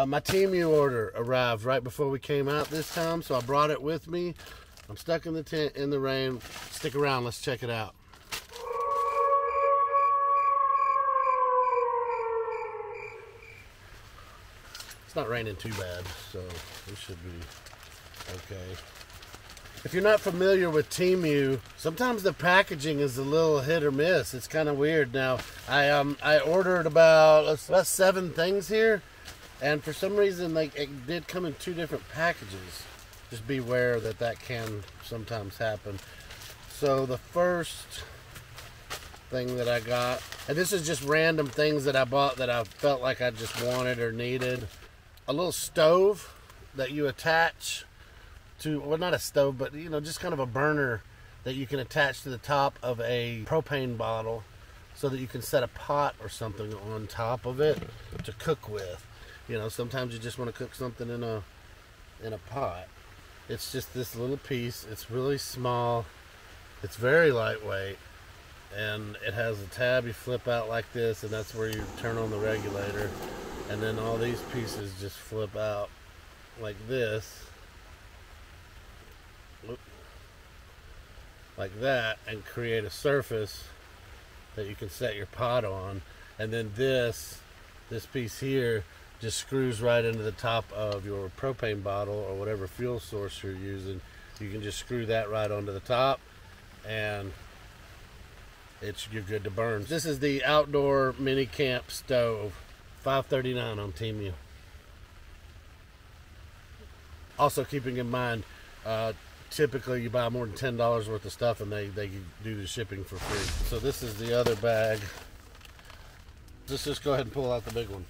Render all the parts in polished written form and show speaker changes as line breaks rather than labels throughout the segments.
My Temu order arrived right before we came out this time, so I brought it with me. I'm stuck in the tent in the rain. Stick around, let's check it out. It's not raining too bad, so we should be okay. If you're not familiar with Temu, sometimes the packaging is a little hit or miss. It's kind of weird. Now, I ordered about 7 things here, and for some reason, like, it did come in 2 different packages. Just beware that can sometimes happen. So the first thing that I got, and this is just random things that I bought that I felt like I just wanted or needed. A little stove that you attach to, well, not a stove, but you know, just kind of a burner that you can attach to the top of a propane bottle so that you can set a pot or something on top of it to cook with. You know, sometimes you just want to cook something in a pot. It's just this little piece. It's really small. It's very lightweight, and it has a tab you flip out like this, and that's where you turn on the regulator. And then all these pieces just flip out like this, like that, and create a surface that you can set your pot on. And then this piece here just screws right into the top of your propane bottle or whatever fuel source you're using. You can just screw that right onto the top, and you're good to burn. This is the outdoor mini camp stove. $5.39 on Temu. Also, keeping in mind, typically you buy more than $10 worth of stuff and they do the shipping for free. So this is the other bag. Let's just go ahead and pull out the big one.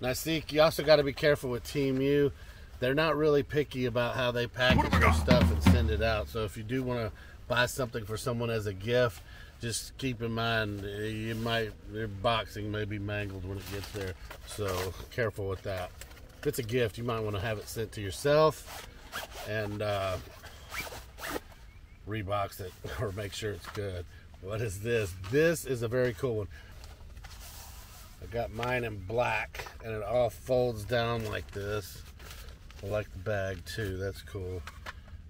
Now see, you also got to be careful with Temu. They're not really picky about how they package their stuff and send it out. So if you do want to buy something for someone as a gift, just keep in mind your boxing may be mangled when it gets there, so careful with that. If it's a gift, you might want to have it sent to yourself and rebox it or make sure it's good. What is this? This is a very cool one. I got mine in black, and it all folds down like this. I like the bag too. That's cool.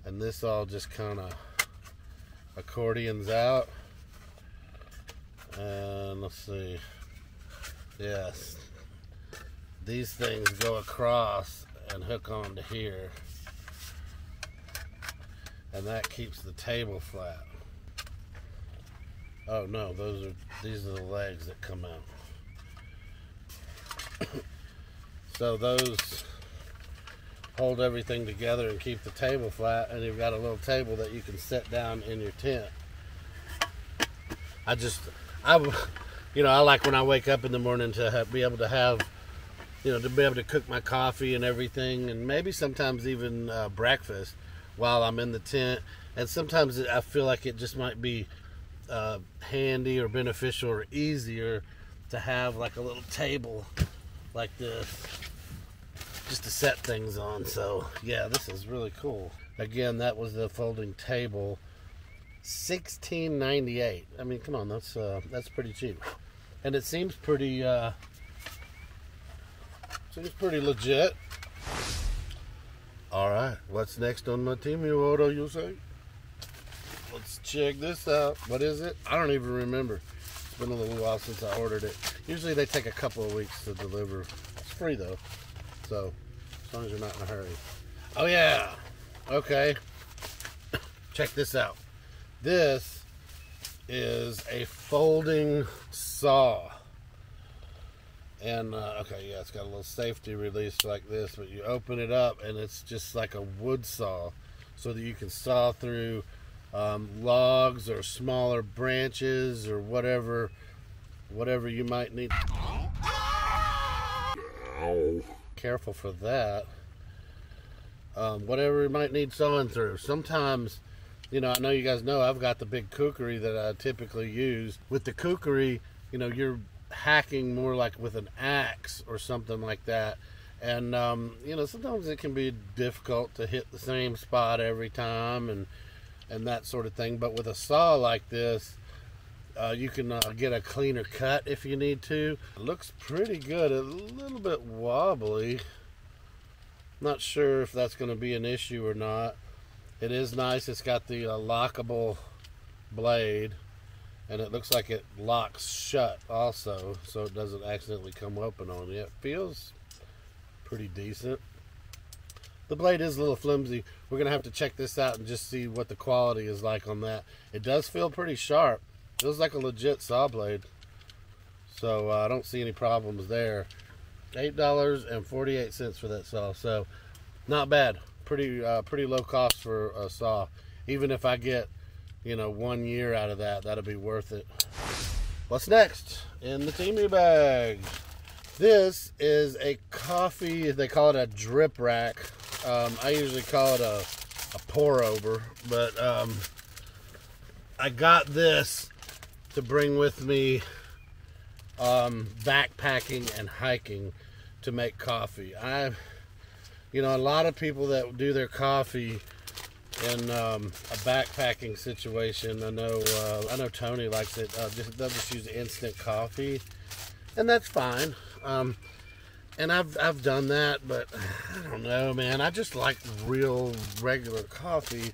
And this all just kind of accordions out. And let's see, yes, these things go across and hook onto here, and that keeps the table flat. Oh no, these are the legs that come out. So those hold everything together and keep the table flat, and you've got a little table that you can set down in your tent. I like when I wake up in the morning to be able to have, to be able to cook my coffee and everything, and maybe sometimes even breakfast while I'm in the tent. And sometimes I feel like it just might be handy or beneficial or easier to have like a little table like this just to set things on. So yeah, this is really cool. Again, that was the folding table. $16.98. I mean, come on, that's pretty cheap, and it seems pretty legit. All right, what's next on my Temu order, you say? Let's check this out. What is it? I don't even remember. It's been a little while since I ordered it. Usually they take a couple of weeks to deliver. It's free though, so as long as you're not in a hurry. Oh yeah. Okay. Check this out. This is a folding saw. And, okay, yeah, it's got a little safety release like this, but you open it up and it's just like a wood saw so that you can saw through logs or smaller branches or whatever you might need. Careful for that. Whatever you might need sawing through. Sometimes, I know you guys know I've got the big kukri that I typically use. With the kukri, you're hacking more like with an axe or something like that. And, sometimes it can be difficult to hit the same spot every time and that sort of thing. But with a saw like this, You can get a cleaner cut if you need to. It looks pretty good. A little bit wobbly. Not sure if that's going to be an issue or not. It is nice. It's got the lockable blade, and it looks like it locks shut also, so it doesn't accidentally come open on you. It feels pretty decent. The blade is a little flimsy. We're going to have to check this out and just see what the quality is like on that. It does feel pretty sharp. Feels like a legit saw blade. So I don't see any problems there. $8.48 for that saw. So not bad. Pretty low cost for a saw. Even if I get, 1 year out of that, that'll be worth it. What's next in the Temu bag? This is a coffee, they call it a drip rack. I usually call it a pour over, but I got this to bring with me backpacking and hiking to make coffee. A lot of people that do their coffee in a backpacking situation, I know Tony likes it. They'll just use instant coffee, and that's fine. And I've done that, but I don't know, man. I just like real regular coffee.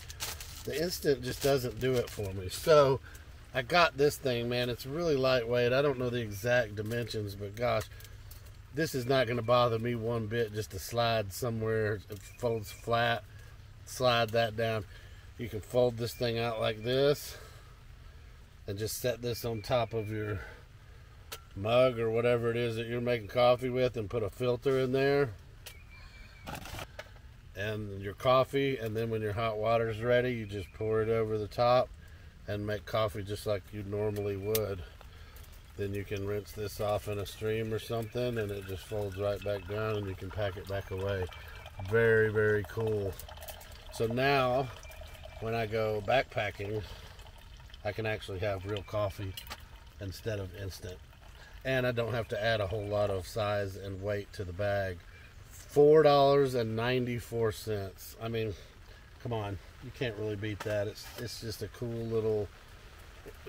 The instant just doesn't do it for me. So I got this thing, man. It's really lightweight. I don't know the exact dimensions, but gosh, this is not going to bother me one bit just to slide somewhere. It folds flat. Slide that down. You can fold this thing out like this and just set this on top of your mug or whatever it is that you're making coffee with, and put a filter in there and your coffee, and then when your hot water's ready, you just pour it over the top and make coffee just like you normally would. Then you can rinse this off in a stream or something, and it just folds right back down, and you can pack it back away. Very, very cool. So now when I go backpacking, I can actually have real coffee instead of instant. And I don't have to add a whole lot of size and weight to the bag. $4.94. I mean, come on. You can't really beat that. It's just a cool little,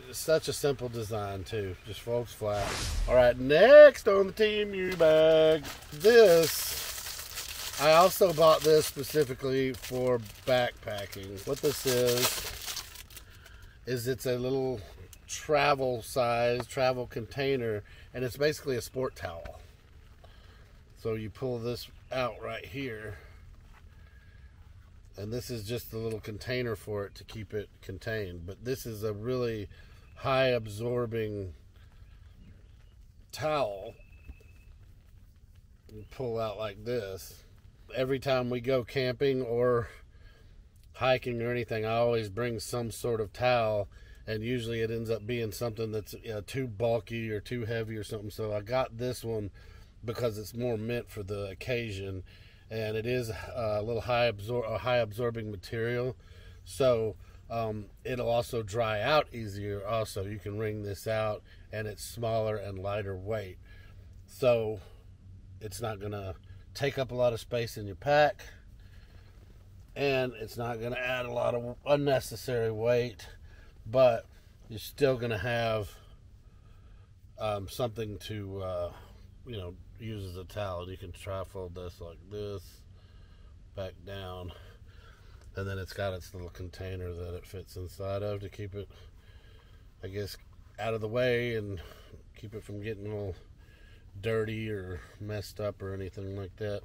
it's such a simple design too. Just folds flat. All right, next on the Temu bag. I also bought this specifically for backpacking. What this is it's a little travel container, and it's basically a sport towel. So you pull this out right here, and this is just a little container for it to keep it contained. But this is a really high absorbing towel. You pull out like this. Every time we go camping or hiking or anything, I always bring some sort of towel, and usually it ends up being something that's too bulky or too heavy or something. So I got this one because it's more meant for the occasion, and it is a little high absorbing material, so it'll also dry out easier. Also, you can wring this out, and it's smaller and lighter weight, so it's not gonna take up a lot of space in your pack, and it's not going to add a lot of unnecessary weight, but you're still going to have something to use as a towel. And you can tri-fold this like this, back down, and then it's got its little container that it fits inside of to keep it, I guess, out of the way and keep it from getting all dirty or messed up or anything like that.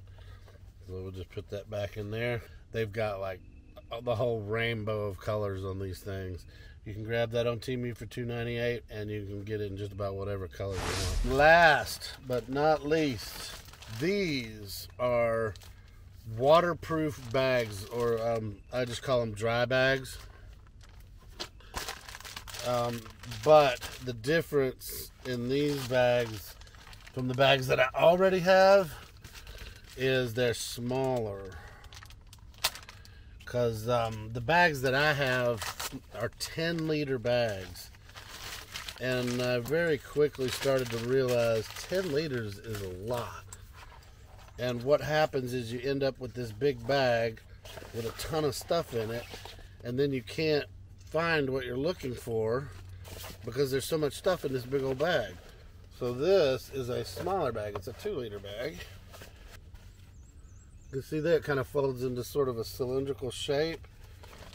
So we'll just put that back in there. They've got like the whole rainbow of colors on these things. You can grab that on Temu for $2.98, and you can get it in just about whatever color you want. Last but not least, these are waterproof bags, or I just call them dry bags. But the difference in these bags from the bags that I already have is they're smaller. Because the bags that I have are 10-liter bags. And I very quickly started to realize 10 liters is a lot. And what happens is you end up with this big bag with a ton of stuff in it, and then you can't find what you're looking for because there's so much stuff in this big old bag. So this is a smaller bag. It's a 2-liter bag. You can see there it kind of folds into sort of a cylindrical shape.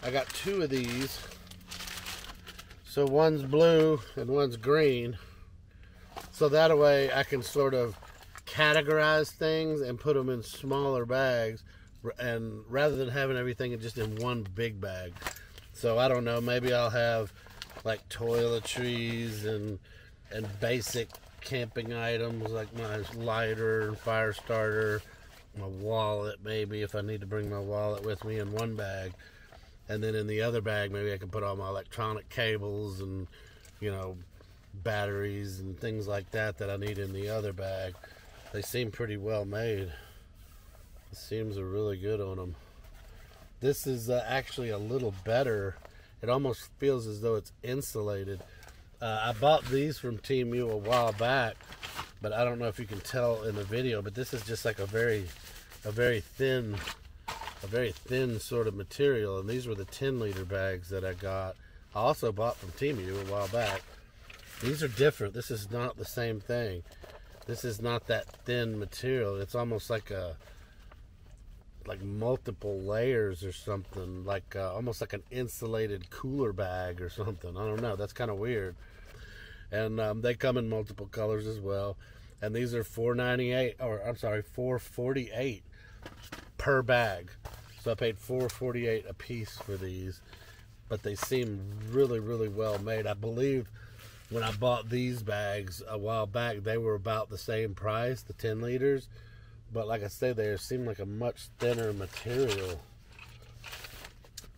I got 2 of these. So one's blue and one's green. So that way I can sort of categorize things and put them in smaller bags, and rather than having everything just in one big bag. So I don't know, maybe I'll have like toiletries and basic camping items like my lighter and fire starter, my wallet maybe if I need to bring my wallet with me in one bag, and then in the other bag maybe I can put all my electronic cables and, you know, batteries and things like that I need in the other bag. They seem pretty well made. The seams are really good on them. This is actually a little better. It almost feels as though it's insulated. I bought these from Temu a while back, but I don't know if you can tell in the video, but this is just like a very thin sort of material, and these were the 10-liter bags that I got. I also bought from Temu a while back. These are different. This is not the same thing. This is not that thin material. It's almost like multiple layers or something, like almost like an insulated cooler bag or something. I don't know. That's kind of weird. And they come in multiple colors as well. And these are $4.48 per bag. So I paid $4.48 a piece for these, but they seem really, really well made. I believe when I bought these bags a while back, they were about the same price, the 10 liters. But like I said, they seem like a much thinner material.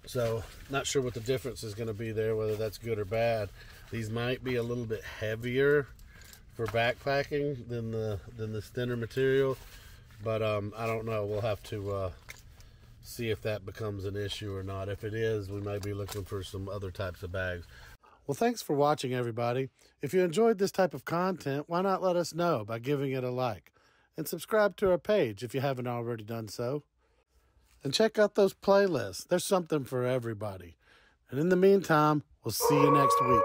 So, not sure what the difference is going to be there, whether that's good or bad. These might be a little bit heavier for backpacking than this thinner material. But I don't know. We'll have to see if that becomes an issue or not. If it is, we may be looking for some other types of bags. Well, thanks for watching, everybody. If you enjoyed this type of content, why not let us know by giving it a like? And subscribe to our page if you haven't already done so. And check out those playlists. There's something for everybody. And in the meantime, we'll see you next week.